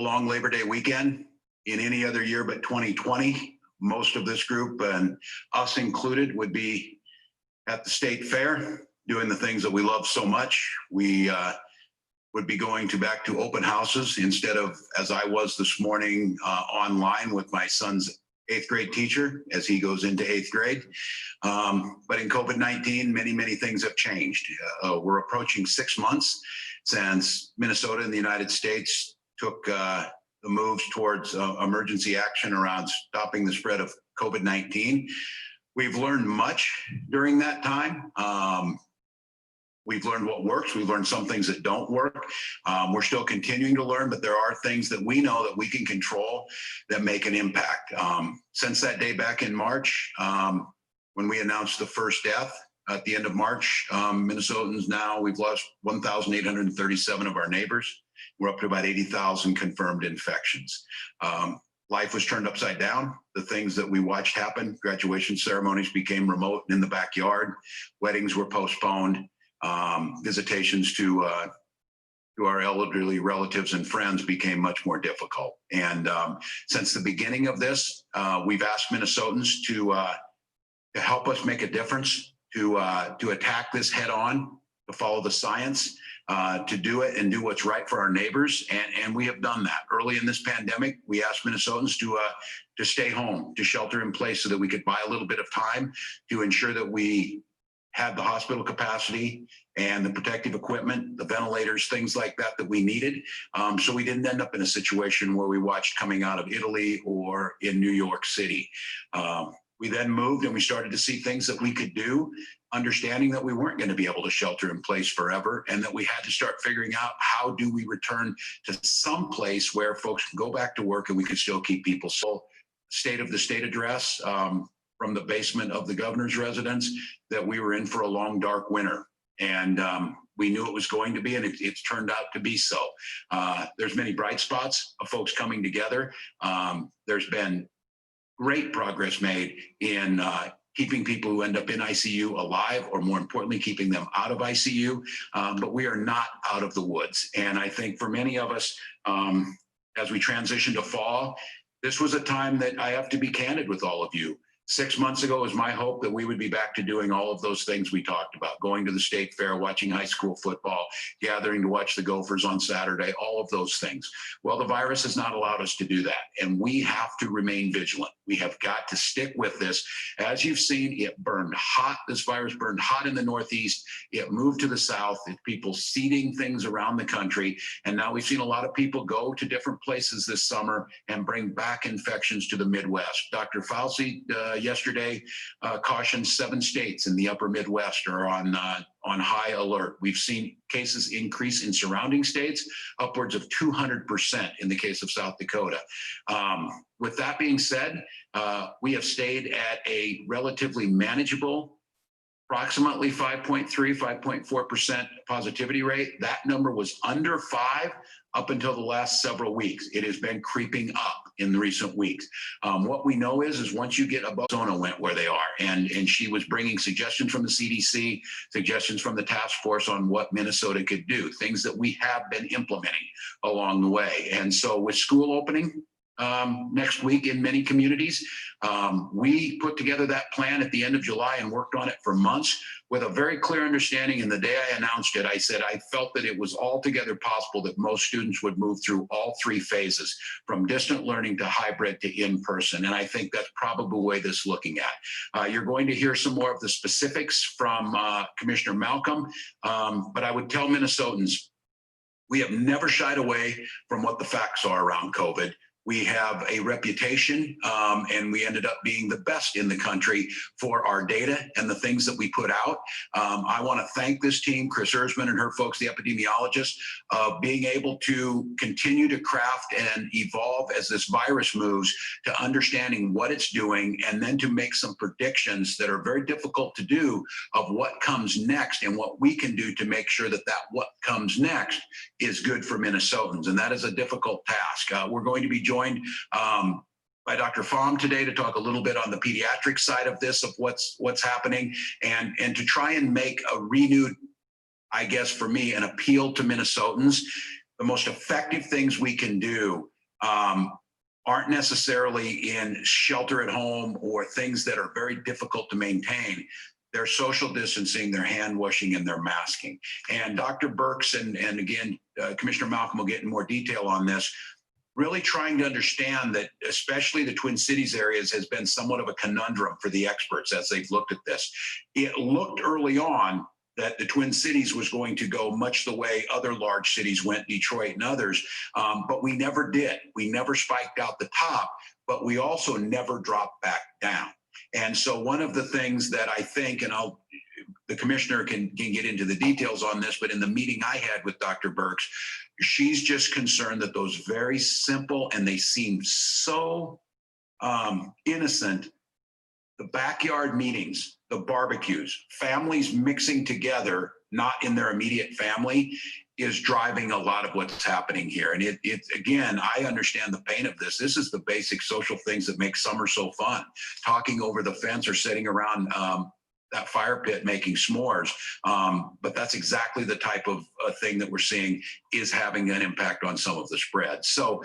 long Labor Day weekend in any other year but 2020. Most of this group, and us included, would be at the state fair doing the things that we love so much. We would be going back to open houses instead of, as I was this morning, online with my son's 8th grade teacher as he goes into 8th grade. But in COVID-19, many things have changed. We're approaching 6 months since Minnesota and the United States took the moves towards emergency action around stopping the spread of COVID-19. We've learned much during that time. We've learned what works. We've learned some things that don't work. We're still continuing to learn, but there are things that we know that we can control that make an impact. Since that day back in March, when we announced the first death at the end of March, Minnesotans now, we've lost 1,837 of our neighbors. We're up to about 80,000 confirmed infections. Life was turned upside down. The things that we watched happen, graduation ceremonies became remote and in the backyard. Weddings were postponed. Visitations to our elderly relatives and friends became much more difficult. And since the beginning of this, we've asked Minnesotans to help us make a difference, to attack this head on, to follow the science, to do it and do what's right for our neighbors. And we have done that. Early in this pandemic, we asked Minnesotans to stay home, to shelter in place so that we could buy a little bit of time to ensure that we had the hospital capacity and the protective equipment, the ventilators, things like that that we needed. So we didn't end up in a situation where we watched coming out of Italy or in New York City. We then moved and we started to see things that we could do, understanding that we weren't going to be able to shelter in place forever and that we had to start figuring out how do we return to some place where folks can go back to work and we could still keep people. So State of the State address, from the basement of the governor's residence, that we were in for a long, dark winter. And we knew it was going to be, and it's turned out to be so. There's many bright spots of folks coming together. There's been great progress made in keeping people who end up in ICU alive, or more importantly, keeping them out of ICU. But we are not out of the woods. And I think for many of us, as we transition to fall, this was a time that I have to be candid with all of you. 6 months ago, it was my hope that we would be back to doing all of those things we talked about, going to the state fair, watching high school football, gathering to watch the Gophers on Saturday, all of those things. Well, the virus has not allowed us to do that, and we have to remain vigilant. We have got to stick with this. As you've seen, it burned hot. This virus burned hot in the Northeast. It moved to the South. It's people seeding things around the country, and now we've seen a lot of people go to different places this summer and bring back infections to the Midwest. Dr. Fauci yesterday cautioned 7 states in the upper Midwest are on high alert. We've seen cases increase in surrounding states, upwards of 200% in the case of South Dakota. With that being said, we have stayed at a relatively manageable, approximately 5.3, 5.4% positivity rate. That number was under 5 up until the last several weeks. It has been creeping up in the recent weeks. What we know is once you get above, Arizona went where they are, and she was bringing suggestions from the CDC, suggestions from the task force on what Minnesota could do, things that we have been implementing along the way. And so with school opening next week in many communities, we put together that plan at the end of July and worked on it for months with a very clear understanding. And the day I announced it, I said I felt that it was altogether possible that most students would move through all 3 phases, from distant learning to hybrid to in-person. And I think that's probably the way this is looking at. You're going to hear some more of the specifics from Commissioner Malcolm, but I would tell Minnesotans, we have never shied away from what the facts are around COVID. We have a reputation, and we ended up being the best in the country for our data and the things that we put out. I want to thank this team, Chris Erzman and her folks, the epidemiologists, being able to continue to craft and evolve as this virus moves, to understanding what it's doing, and then to make some predictions that are very difficult to do of what comes next and what we can do to make sure that what comes next is good for Minnesotans. And that is a difficult task. We're going to be joined by Dr. Pham today to talk a little bit on the pediatric side of this, of what's happening, and to try and make a renewed, I guess for me, an appeal to Minnesotans. the most effective things we can do aren't necessarily in shelter at home or things that are very difficult to maintain. They're social distancing, they're hand washing, and they're masking. And Dr. Birx and again, Commissioner Malcolm will get in more detail on this, really trying to understand that especially the Twin Cities areas has been somewhat of a conundrum for the experts as they've looked at this. It looked early on that the Twin Cities was going to go much the way other large cities went, Detroit and others, but we never did. We never spiked out the top, but we also never dropped back down. And so one of the things that I think, and the commissioner can get into the details on this, but in the meeting I had with Dr. Birx, she's just concerned that those very simple, and they seem so innocent, the backyard meetings, the barbecues, families mixing together, not in their immediate family, is driving a lot of what's happening here. And it's again, I understand the pain of this. This is the basic social things that make summer so fun. Talking over the fence or sitting around that fire pit making s'mores. But that's exactly the type of thing that we're seeing is having an impact on some of the spread. So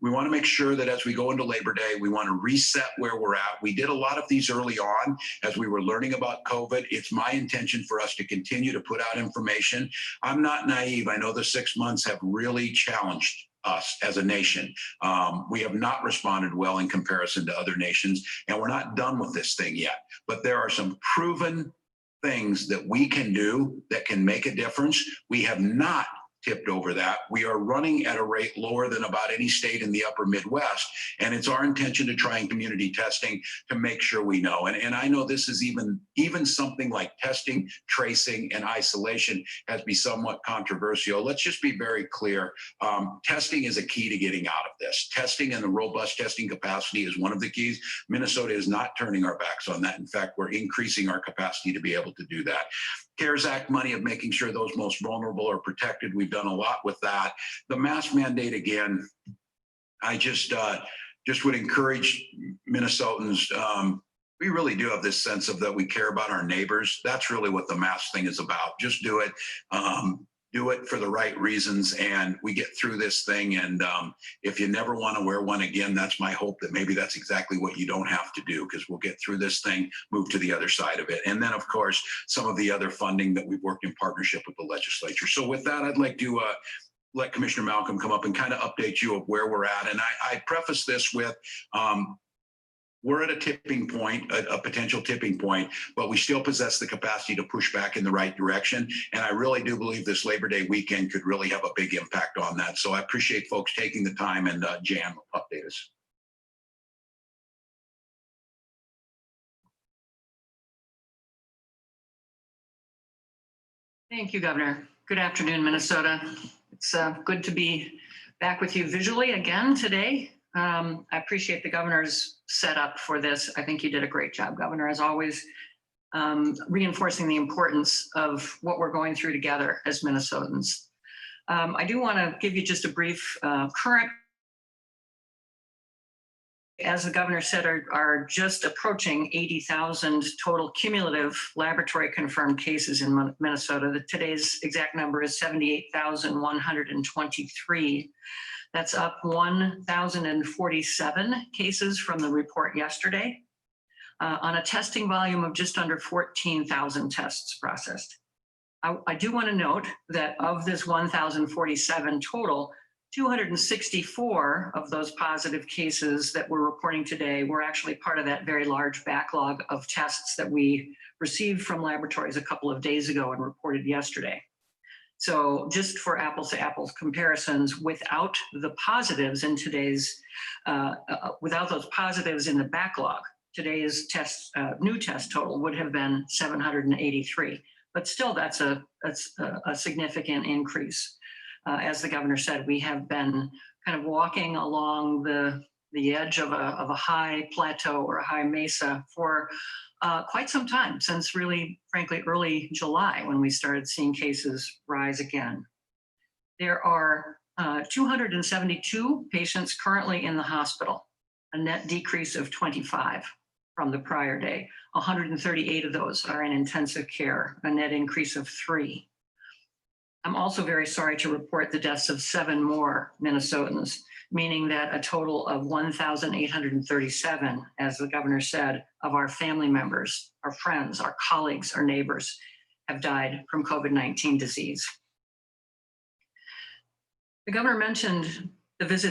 we want to make sure that as we go into Labor Day, we want to reset where we're at. We did a lot of these early on as we were learning about COVID. It's my intention for us to continue to put out information. I'm not naive. I know the 6 months have really challenged us as a nation. We have not responded well in comparison to other nations, and we're not done with this thing yet. But there are some proven things that we can do that can make a difference. We have not tipped over that. We are running at a rate lower than about any state in the upper Midwest. And it's our intention to try and community testing to make sure we know. And I know this is even something like testing, tracing, and isolation has been somewhat controversial. Let's just be very clear. Testing is a key to getting out of this. Testing and the robust testing capacity is one of the keys. Minnesota is not turning our backs on that. In fact, we're increasing our capacity to be able to do that. CARES Act money of making sure those most vulnerable are protected. We've done a lot with that. The mask mandate, again, I just would encourage Minnesotans. We really do have this sense of that we care about our neighbors. That's really what the mask thing is about. Just do it. Do it for the right reasons, and we get through this thing. And if you never want to wear one again, that's my hope that maybe that's exactly what you don't have to do, because we'll get through this thing, move to the other side of it. And then, of course, some of the other funding that we've worked in partnership with the legislature. So with that, I'd like to let Commissioner Malcolm come up and kind of update you of where we're at. And I preface this with, we're at a tipping point, a potential tipping point, but we still possess the capacity to push back in the right direction. And I really do believe this Labor Day weekend could really have a big impact on that. So I appreciate folks taking the time, and Jan will update us. Thank you, Governor. Good afternoon, Minnesota. It's good to be back with you visually again today. I appreciate the governor's setup for this. I think you did a great job, Governor, as always, reinforcing the importance of what we're going through together as Minnesotans. I do want to give you just a brief current. As the governor said, are just approaching 80,000 total cumulative laboratory confirmed cases in Minnesota. Today's exact number is 78,123. That's up 1,047 cases from the report yesterday, on a testing volume of just under 14,000 tests processed. I do want to note that of this 1,047 total, 264 of those positive cases that we're reporting today were actually part of that very large backlog of tests that we received from laboratories a couple of days ago and reported yesterday. So just for apples to apples comparisons, without the positives in today's, without those positives in the backlog, today's new test total would have been 783. But still, that's a significant increase. As the governor said, we have been kind of walking along the edge of a high plateau or a high mesa for quite some time, since really, frankly, early July, when we started seeing cases rise again. There are 272 patients currently in the hospital, a net decrease of 25 from the prior day. 138 of those are in intensive care, a net increase of 3. I'm also very sorry to report the deaths of 7 more Minnesotans, meaning that a total of 1,837, as the governor said, of our family members, our friends, our colleagues, our neighbors have died from COVID-19 disease. The governor mentioned the visit